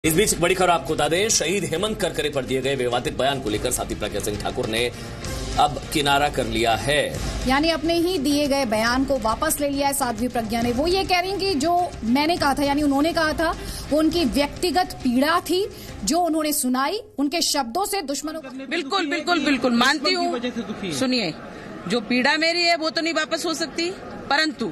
इस बीच बड़ी खबर आपको बता दें, शहीद हेमंत करकरे पर दिए गए विवादित बयान को लेकर साथी प्रज्ञा सिंह ठाकुर ने अब किनारा कर लिया है। यानी अपने ही दिए गए बयान को वापस ले लिया है साध्वी प्रज्ञा ने। वो ये कह रही हैं कि जो मैंने कहा था, यानी उन्होंने कहा था, वो उनकी व्यक्तिगत पीड़ा थी जो उन्होंने सुनाई, उनके शब्दों से दुश्मनों को। बिल्कुल बिल्कुल बिल्कुल मानती हूँ। सुनिए, जो पीड़ा मेरी है वो तो नहीं वापस हो सकती, परंतु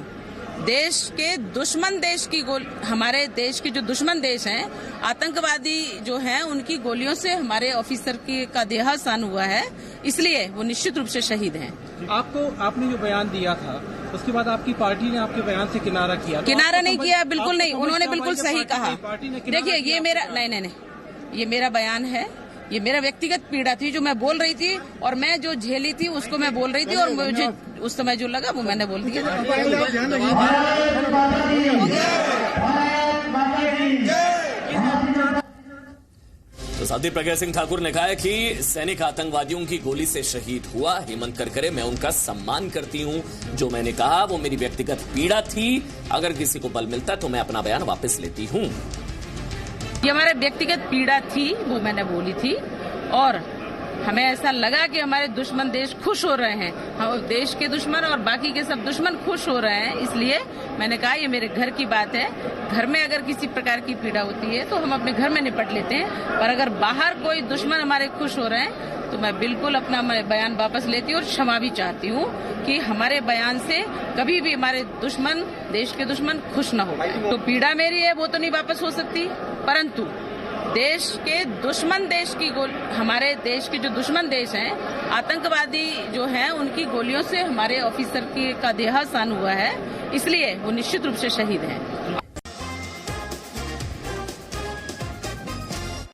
देश के दुश्मन देश की हमारे देश के जो दुश्मन देश हैं, आतंकवादी जो हैं, उनकी गोलियों से हमारे ऑफिसर का देहावसान हुआ है, इसलिए वो निश्चित रूप से शहीद हैं। आपने जो बयान दिया था उसके बाद आपकी पार्टी ने आपके बयान से किनारा किया? किनारा नहीं किया, बिल्कुल नहीं। उन्होंने बिल्कुल सही कहा। देखिए, ये मेरा नहीं, ये मेरा बयान है। ये मेरा व्यक्तिगत पीड़ा थी जो मैं बोल रही थी, और मैं जो झेली थी उसको मैं बोल रही थी, और मुझे उस समय जो लगा वो मैंने बोल दिया। तो साथी प्रज्ञा सिंह ठाकुर ने कहा है कि सैनिक आतंकवादियों की गोली से शहीद हुआ हेमंत करकरे, मैं उनका सम्मान करती हूं। जो मैंने कहा वो मेरी व्यक्तिगत पीड़ा थी। अगर किसी को बल मिलता तो मैं अपना बयान वापस लेती हूं। ये हमारे व्यक्तिगत पीड़ा थी, वो मैंने बोली थी, और हमें ऐसा लगा कि हमारे दुश्मन देश खुश हो रहे हैं, हम देश के दुश्मन और बाकी के सब दुश्मन खुश हो रहे हैं, इसलिए मैंने कहा ये मेरे घर की बात है। घर में अगर किसी प्रकार की पीड़ा होती है तो हम अपने घर में निपट लेते हैं, पर अगर बाहर कोई दुश्मन हमारे खुश हो रहे हैं तो मैं बिल्कुल अपना बयान वापस लेती हूँ और क्षमा भी चाहती हूँ कि हमारे बयान से कभी भी हमारे दुश्मन, देश के दुश्मन खुश न हो। तो पीड़ा मेरी है वो तो नहीं वापस हो सकती, परंतु देश के दुश्मन देश की हमारे देश के जो दुश्मन देश हैं, आतंकवादी जो हैं, उनकी गोलियों से हमारे ऑफिसर का देहावसान हुआ है, इसलिए वो निश्चित रूप से शहीद हैं।